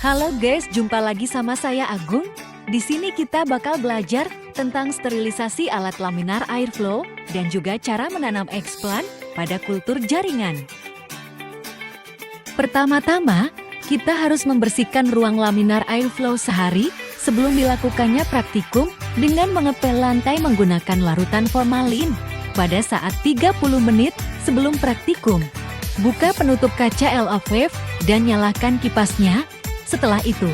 Halo guys, jumpa lagi sama saya Agung. Di sini kita bakal belajar tentang sterilisasi alat laminar airflow dan juga cara menanam eksplan pada kultur jaringan. Pertama-tama, kita harus membersihkan ruang laminar airflow sehari sebelum dilakukannya praktikum dengan mengepel lantai menggunakan larutan formalin. Pada saat 30 menit sebelum praktikum, buka penutup kaca LAF dan nyalakan kipasnya. Setelah itu,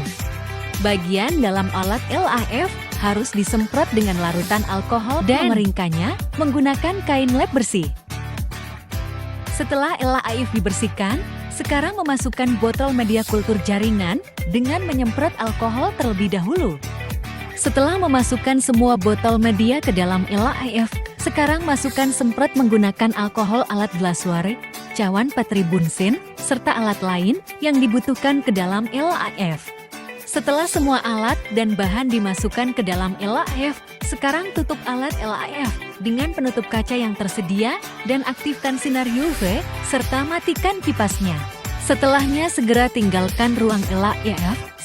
bagian dalam alat LAF harus disemprot dengan larutan alkohol dan mengeringkannya menggunakan kain lap bersih. Setelah LAF dibersihkan, sekarang memasukkan botol media kultur jaringan dengan menyemprot alkohol terlebih dahulu. Setelah memasukkan semua botol media ke dalam LAF, sekarang masukkan semprot menggunakan alkohol alat glassware, cawan patri bunsen, serta alat lain yang dibutuhkan ke dalam LAF. Setelah semua alat dan bahan dimasukkan ke dalam LAF, sekarang tutup alat LAF dengan penutup kaca yang tersedia dan aktifkan sinar UV serta matikan kipasnya. Setelahnya segera tinggalkan ruang LAF.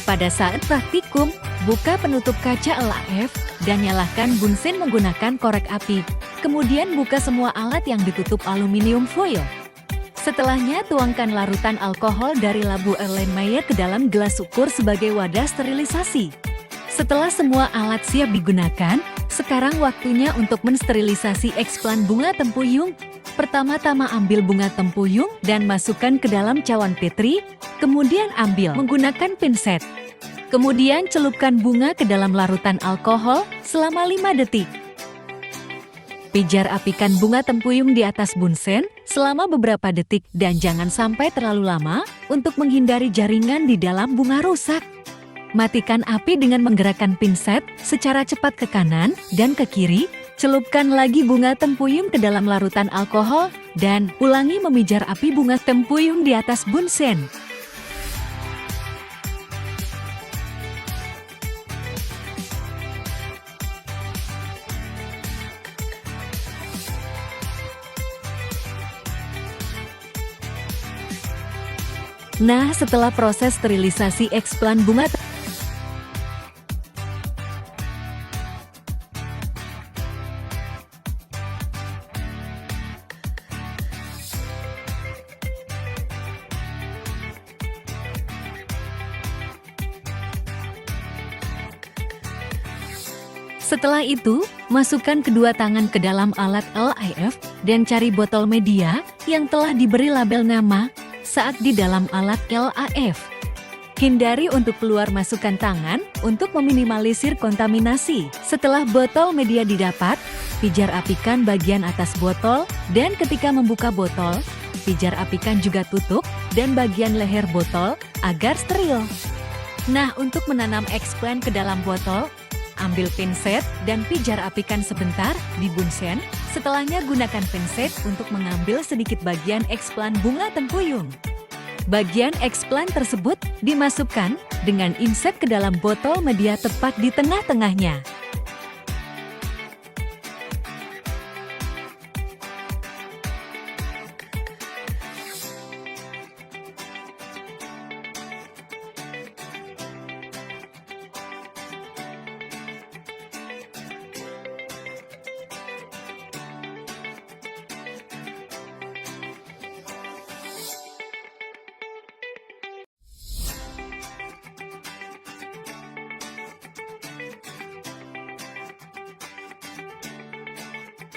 Pada saat praktikum, buka penutup kaca LAF dan nyalakan bunsen menggunakan korek api. Kemudian buka semua alat yang ditutup aluminium foil. Setelahnya tuangkan larutan alkohol dari labu Erlenmeyer ke dalam gelas ukur sebagai wadah sterilisasi. Setelah semua alat siap digunakan, sekarang waktunya untuk mensterilisasi eksplan bunga tempuyung. Pertama-tama ambil bunga tempuyung dan masukkan ke dalam cawan petri, kemudian ambil menggunakan pinset. Kemudian celupkan bunga ke dalam larutan alkohol selama 5 detik. Pijar apikan bunga tempuyung di atas bunsen selama beberapa detik dan jangan sampai terlalu lama untuk menghindari jaringan di dalam bunga rusak. Matikan api dengan menggerakkan pinset secara cepat ke kanan dan ke kiri. Celupkan lagi bunga tempuyung ke dalam larutan alkohol dan ulangi memijar api bunga tempuyung di atas bunsen. Nah, setelah proses sterilisasi eksplan bunga Setelah itu, masukkan kedua tangan ke dalam alat LAF dan cari botol media yang telah diberi label nama saat di dalam alat LAF. Hindari untuk keluar masukkan tangan untuk meminimalisir kontaminasi. Setelah botol media didapat, pijar apikan bagian atas botol dan ketika membuka botol, pijar apikan juga tutup dan bagian leher botol agar steril. Nah, untuk menanam eksplan ke dalam botol, ambil pinset dan pijar apikan sebentar di bunsen. Setelahnya gunakan pinset untuk mengambil sedikit bagian eksplan bunga tempuyung. Bagian eksplan tersebut dimasukkan dengan insert ke dalam botol media tepat di tengah-tengahnya.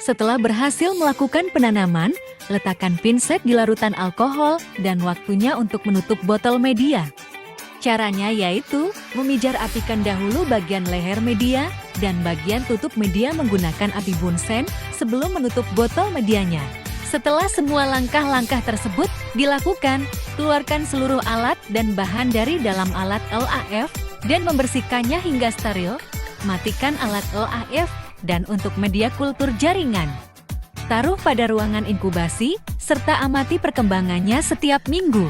Setelah berhasil melakukan penanaman, letakkan pinset di larutan alkohol dan waktunya untuk menutup botol media. Caranya yaitu memijar apikan dahulu bagian leher media dan bagian tutup media menggunakan api bunsen sebelum menutup botol medianya. Setelah semua langkah-langkah tersebut dilakukan, keluarkan seluruh alat dan bahan dari dalam alat LAF dan membersihkannya hingga steril. Matikan alat LAF dan untuk media kultur jaringan. Taruh pada ruangan inkubasi, serta amati perkembangannya setiap minggu.